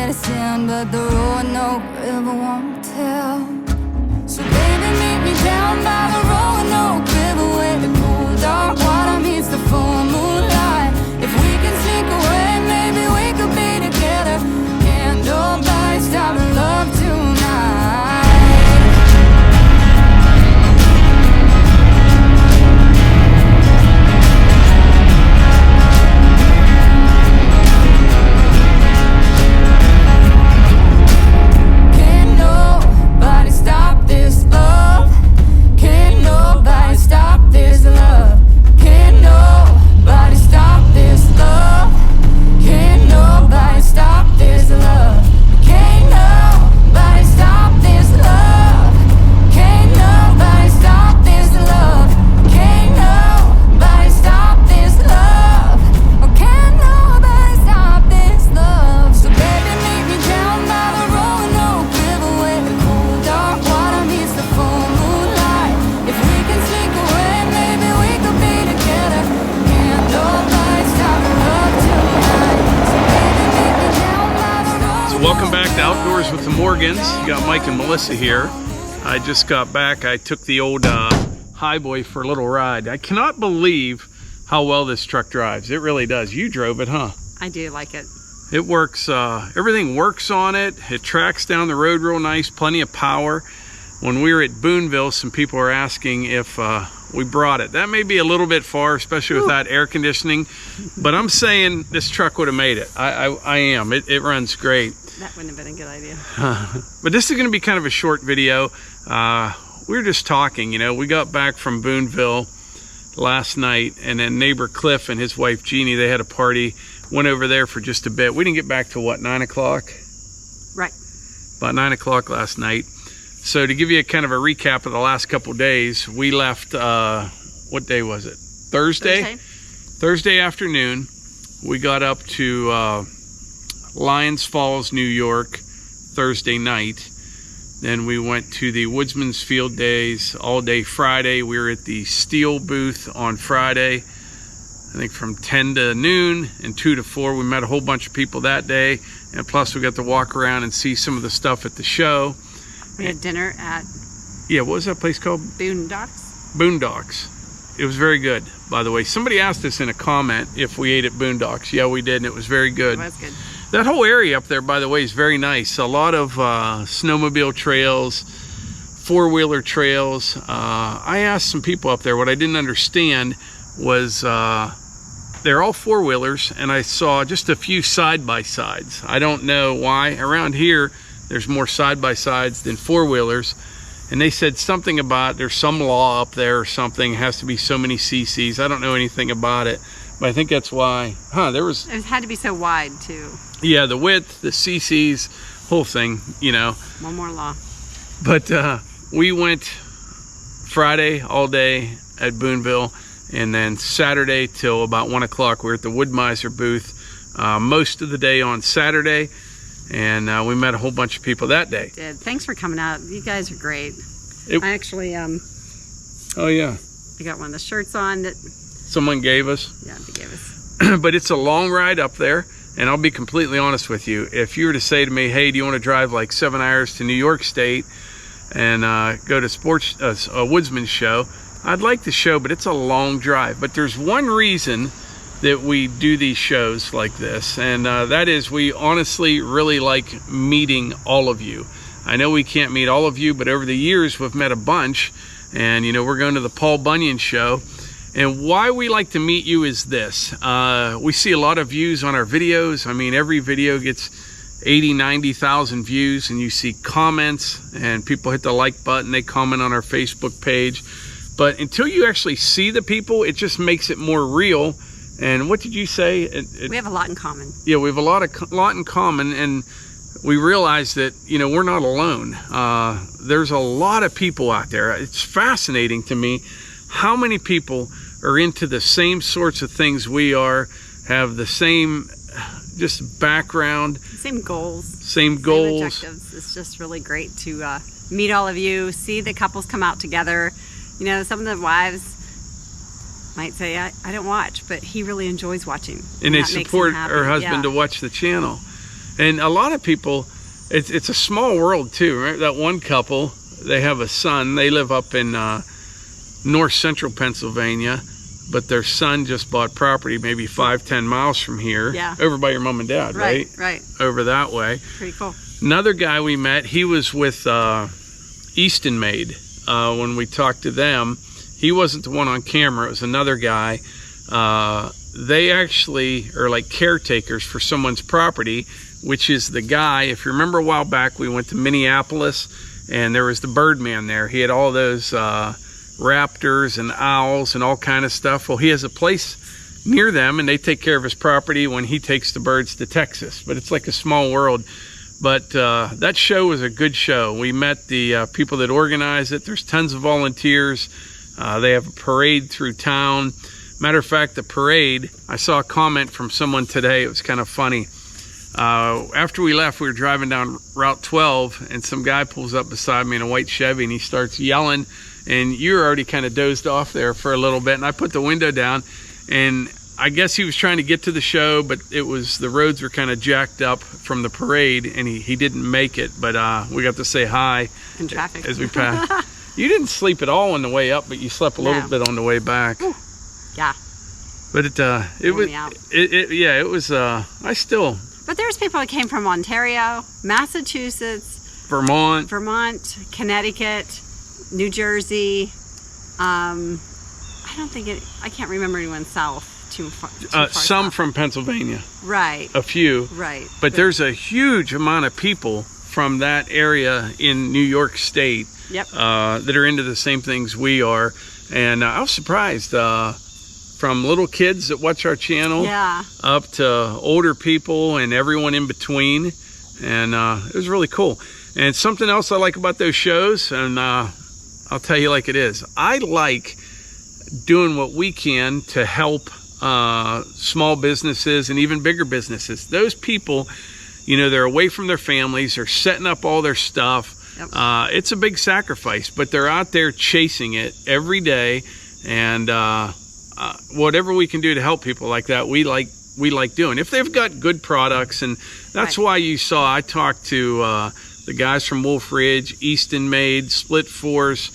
by sand, but the Roanoke River won't tell. So baby, meet me down by the Roanoke River, where the cool dark water meets the full moonlight. If we can sneak away, maybe we could be together. Can't nobody stop love tonight. Welcome back to Outdoors with the Morgans. You got Mike and Melissa here. I just got back. I took the old Highboy for a little ride. I cannot believe how well this truck drives. It really does. You drove it, huh? I do like it. It works. Everything works on it. It tracks down the road real nice. Plenty of power. When we were at Boonville, some people were asking if we brought it. That may be a little bit far, especially without air conditioning. But I'm saying this truck would have made it. I am. It runs great. That wouldn't have been a good idea. But this is going to be kind of a short video. We were just talking, you know, we got back from Booneville last night, and then neighbor Cliff and his wife Jeannie, they had a party, went over there for just a bit. We didn't get back till what, 9 o'clock? Right. About 9 o'clock last night. So to give you a kind of a recap of the last couple days, we left, what day was it? Thursday? Thursday afternoon. We got up to Lyons Falls, New York, Thursday night. Then we went to the Woodsman's Field Days all day Friday. We were at the steel booth on Friday, I think from 10 to noon and 2 to 4. We met a whole bunch of people that day, and plus we got to walk around and see some of the stuff at the show. We had dinner at... Yeah, what was that place called? Boondocks. It was very good, by the way. Somebody asked us in a comment if we ate at Boondocks. Yeah, we did, and it was very good. It was good. That whole area up there, by the way, is very nice. A lot of snowmobile trails, four-wheeler trails. I asked some people up there, what I didn't understand was they're all four-wheelers, and I saw just a few side-by-sides. I don't know why. Around here, there's more side-by-sides than four-wheelers. And they said something about there's some law up there or something. It has to be so many cc's. I don't know anything about it. But I think that's why, there was... It had to be so wide, too. Yeah, the width, the cc's, whole thing, you know. One more law. But we went Friday all day at Booneville, and then Saturday till about 1 o'clock, we were at the Woodmizer booth most of the day on Saturday, and we met a whole bunch of people that day. Did. Thanks for coming out. You guys are great. I actually... Oh, yeah. I got one of the shirts on that... Someone gave us. Yeah, they gave us. But it's a long ride up there, and I'll be completely honest with you. If you were to say to me, hey, do you want to drive like 7 hours to New York State and go to a Woodsman show, I'd like the show, but it's a long drive. But there's one reason that we do these shows like this, and that is we honestly really like meeting all of you. I know we can't meet all of you, but over the years we've met a bunch, and you know, we're going to the Paul Bunyan show. And why we like to meet you is this. We see a lot of views on our videos. I mean, every video gets 80, 90,000 views, and you see comments, and people hit the like button, they comment on our Facebook page. But until you actually see the people, it just makes it more real. And what did you say? We have a lot in common. Yeah, we have a lot in common, and we realize that, you know, we're not alone. There's a lot of people out there. It's fascinating to me how many people are into the same sorts of things we are, have the same just background. Same goals. Same goals. Objectives. It's just really great to meet all of you, see the couples come out together. You know, some of the wives might say, I don't watch, but he really enjoys watching. And they support her husband to watch the channel. And a lot of people, it's a small world too, right? That one couple, they have a son. They live up in north central Pennsylvania, but their son just bought property maybe 5-10 miles from here. Yeah. Over by your mom and dad, right? Right. Over that way. Pretty cool. Another guy we met, he was with Easton Made. When we talked to them, he wasn't the one on camera. It was another guy. They actually are like caretakers for someone's property, which is the guy, if you remember a while back, we went to Minneapolis and there was the Birdman there. He had all those raptors and owls and all kind of stuff. Well, he has a place near them and they take care of his property when he takes the birds to Texas. But it's like a small world. But that show was a good show. We met the people that organize it. There's tons of volunteers. They have a parade through town. Matter of fact, the parade, I saw a comment from someone today. It was kind of funny. After we left, we were driving down Route 12, and some guy pulls up beside me in a white Chevy, and he starts yelling. And you were already kind of dozed off there for a little bit, and I put the window down, and I guess he was trying to get to the show, but the roads were kind of jacked up from the parade, and he didn't make it. But we got to say hi in traffic as we passed. You didn't sleep at all on the way up, but you slept a little bit on the way back. Ooh. Yeah. But it was I still. But there's people that came from Ontario, Massachusetts, Vermont, Connecticut, New Jersey. I can't remember anyone south too far some south. from Pennsylvania. Right. A few. Right. But there's a huge amount of people from that area in New York State. Yep. That are into the same things we are. And I was surprised. From little kids that watch our channel up to older people and everyone in between. And it was really cool. And something else I like about those shows, and I'll tell you like it is, I like doing what we can to help small businesses and even bigger businesses. Those people, they're away from their families, they're setting up all their stuff. Yep. It's a big sacrifice, but they're out there chasing it every day. And whatever we can do to help people like that, we like doing. If they've got good products, and that's why you saw I talked to the guys from Wolf Ridge, Easton Made, Split Force,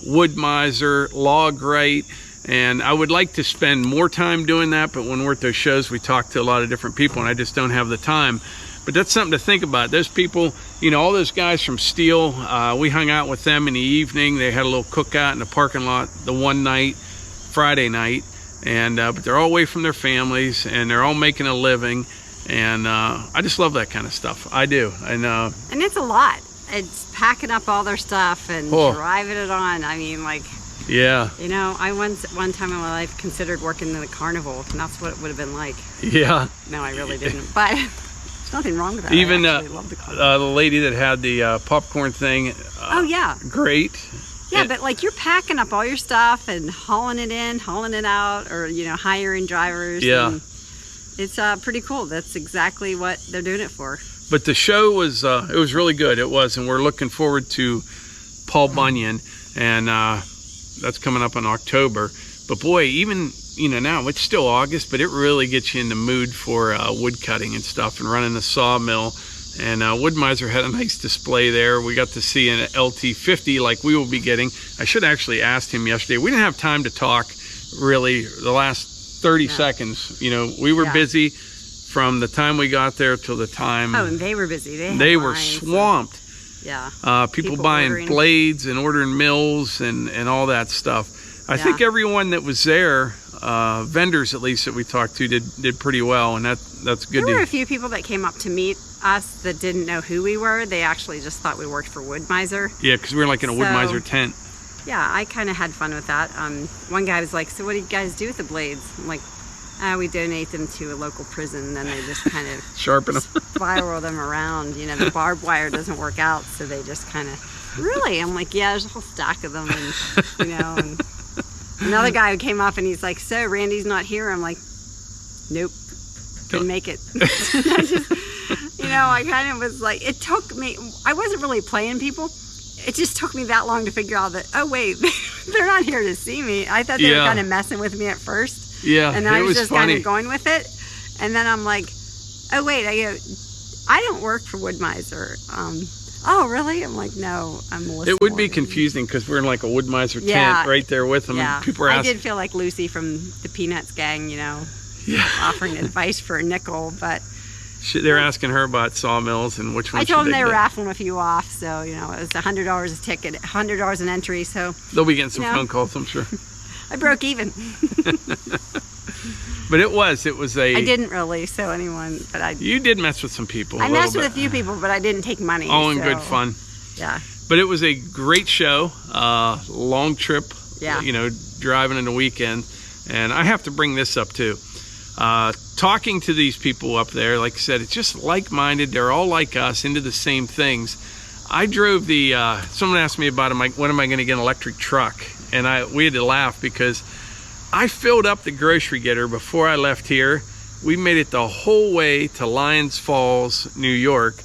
Woodmizer, Logrite, and I would like to spend more time doing that, but when we're at those shows, we talk to a lot of different people, and I just don't have the time. But that's something to think about. Those people, all those guys from Steel, we hung out with them in the evening. They had a little cookout in the parking lot the one night, Friday night, and but they're all away from their families and they're all making a living, and I just love that kind of stuff. I do. And it's a lot. It's packing up all their stuff and driving it on. I mean, like, yeah, I one time in my life considered working in the carnival, and that's what it would have been like. Yeah. No, I really didn't, but there's nothing wrong with that. Even I love the carnival. the lady that had the popcorn thing, oh yeah, great. Yeah, but like, you're packing up all your stuff and hauling it in, hauling it out, or hiring drivers. Yeah, and it's pretty cool. That's exactly what they're doing it for. But the show was it was really good. It was, and we're looking forward to Paul Bunyan, and that's coming up in October. But boy, even now it's still August, but it really gets you in the mood for wood cutting and stuff, and running the sawmill. And Woodmizer had a nice display there. We got to see an LT50 like we will be getting. I should actually asked him yesterday. We didn't have time to talk really the last 30 seconds. We were busy from the time we got there till the time. Oh, and they were busy. They were swamped. Yeah. People buying ordering blades and ordering mills and all that stuff. I think everyone that was there, vendors at least that we talked to, did pretty well, and that's good. There were a few people that came up to meet us that didn't know who we were. They actually just thought we worked for Woodmizer. Yeah, because we were like in a Woodmizer tent. Yeah, I kind of had fun with that. One guy was like, "So what do you guys do with the blades?" I'm like, "We donate them to a local prison, and then they just kind of sharpen them, spiral them around. The barbed wire doesn't work out, so they just kind of." Really? I'm like, "Yeah, there's a whole stack of them," and And another guy who came up and he's like, "So Randy's not here?" I'm like, "Nope, didn't make it." I kind of was like, it took me, I wasn't really playing people. It just took me that long to figure out that, oh wait, they're not here to see me. I thought they were kind of messing with me at first. Yeah, and I was just funny. kind of going with it. And then I'm like, oh wait, I don't work for Woodmizer. Oh really? I'm like, no, I'm Melissa. It would be Morgan. confusing because we're in like a Woodmizer Yeah. tent right there with them. Yeah, And people are I asking. did feel like Lucy from the Peanuts gang, Yeah. offering advice for a nickel, but They're asking her about sawmills and which one I told them should they were get. raffling a few off, so it was $100 a ticket, $100 an entry, so They'll be getting some you know. phone calls, I'm sure. I broke even. But it was a. I didn't really, so anyone, but You did mess with some people. I little messed with a bit. few people, but I didn't take money. All in so, good fun. Yeah. But it was a great show, long trip, Yeah. driving in the weekend. And I have to bring this up too. Talking to these people up there, like I said, it's just like-minded. They're all like us, into the same things. I drove someone asked me about when am I going to get an electric truck? And we had to laugh because I filled up the grocery getter before I left here. We made it the whole way to Lyons Falls, New York.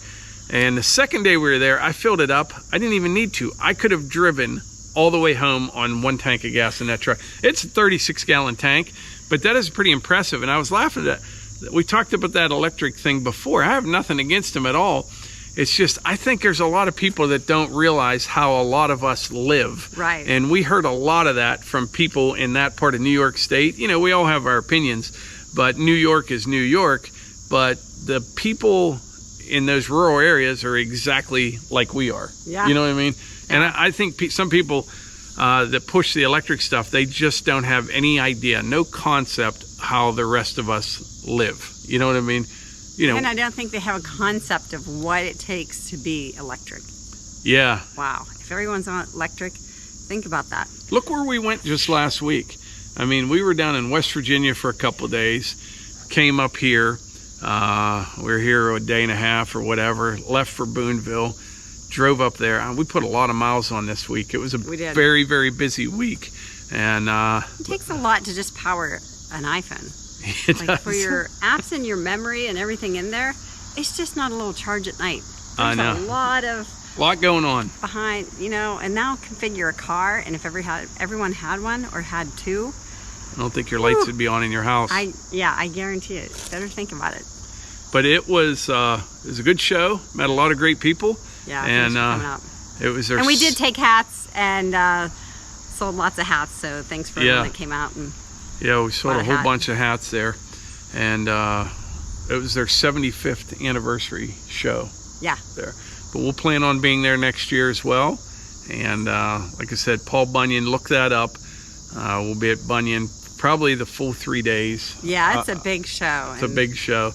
And the second day we were there, I filled it up. I didn't even need to. I could have driven all the way home on 1 tank of gas in that truck. It's a 36-gallon tank, but that is pretty impressive. And I was laughing at that. We talked about that electric thing before. I have nothing against them at all. It's just, I think there's a lot of people that don't realize how a lot of us live. Right. And we heard a lot of that from people in that part of New York State. We all have our opinions, but New York is New York. But the people in those rural areas are exactly like we are. Yeah. You know what I mean? And I think some people that push the electric stuff, they just don't have any idea, no concept how the rest of us live. You know what I mean? And I don't think they have a concept of what it takes to be electric. Yeah. Wow. If everyone's on electric, think about that. Look where we went just last week. I mean, we were down in West Virginia for a couple of days, came up here. We were here a day and a half or whatever, left for Booneville, drove up there. We put a lot of miles on this week. It was a very, very busy week. And it takes a lot to just power an iPhone. It Like does. for your apps and your memory and everything in there, it's just not a little charge at night. I There's know. a lot of lot going on. behind, and now configure a car, and if everyone had one or had two, I don't think your lights would be on in your house. I guarantee it. Better think about it. But it was a good show. Met a lot of great people. Yeah, And thanks for coming up. it was their And we did take hats and sold lots of hats, so thanks for everyone that came out. And Yeah, we sold bought a a whole hat. bunch of hats there. And it was their 75th anniversary show yeah, there. But we'll plan on being there next year as well. And like I said, Paul Bunyan, look that up. We'll be at Bunyan probably the full 3 days. yeah, it's a big show. It's a big show.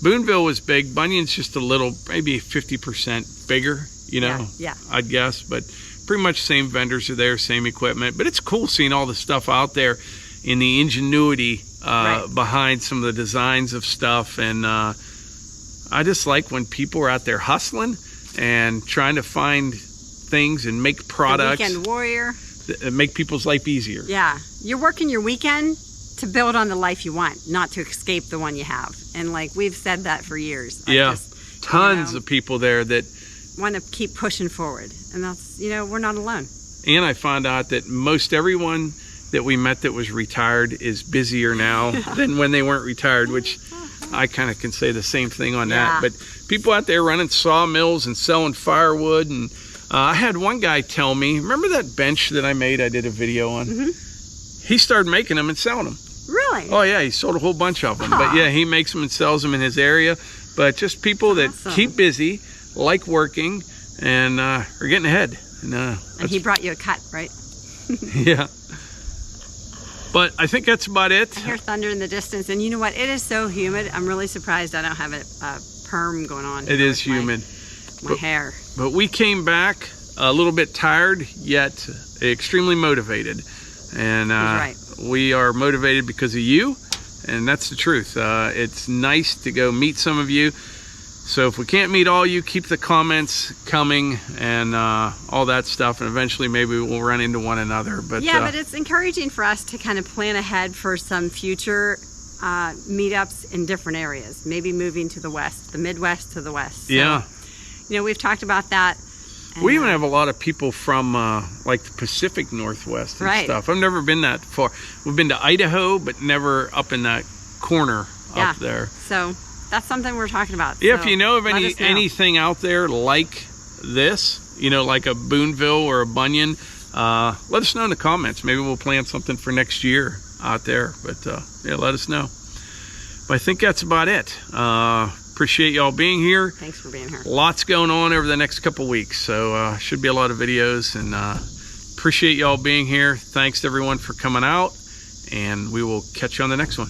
Boonville was big. Bunyan's just a little, maybe 50% bigger, Yeah. I'd guess. But pretty much same vendors are there, same equipment. But it's cool seeing all the stuff out there in the ingenuity behind some of the designs of stuff. And I just like when people are out there hustling and trying to find things and make products The weekend warrior. that make people's life easier. Yeah, you're working your weekend to build on the life you want, not to escape the one you have. And like we've said that for years. Yeah. Tons of people there that want to keep pushing forward, and that's we're not alone. And I found out that most everyone that we met that was retired is busier now than when they weren't retired, which I kind of can say the same thing on that. But people out there running sawmills and selling firewood. And I had one guy tell me, remember that bench that I made, I did a video on? Mm-hmm. He started making them and selling them. Really? Oh yeah, he sold a whole bunch of them. But yeah, he makes them and sells them in his area. But just people that keep busy, like working, and are getting ahead. And he brought you a cut, right? Yeah. But I think that's about it. I hear thunder in the distance, and you know what? It is so humid. I'm really surprised I don't have a perm going on. It is humid. My hair. But we came back a little bit tired, yet extremely motivated. And we are motivated because of you, and that's the truth. It's nice to go meet some of you. So if we can't meet all you, keep the comments coming and all that stuff, and eventually maybe we'll run into one another. But but it's encouraging for us to kind of plan ahead for some future meetups in different areas. Maybe moving to the west, the Midwest to the west. So, we've talked about that. And, we even have a lot of people from like the Pacific Northwest and stuff. I've never been that far. We've been to Idaho, but never up in that corner up there. So that's something we're talking about. Yeah, so if you know of let us know. anything out there like this, you know, like a Booneville or a Bunyan, let us know in the comments. Maybe we'll plan something for next year out there. But yeah, let us know. But I think that's about it. Appreciate y'all being here. Thanks for being here. Lots going on over the next couple weeks, so should be a lot of videos, and appreciate y'all being here. Thanks to everyone for coming out, and we will catch you on the next one.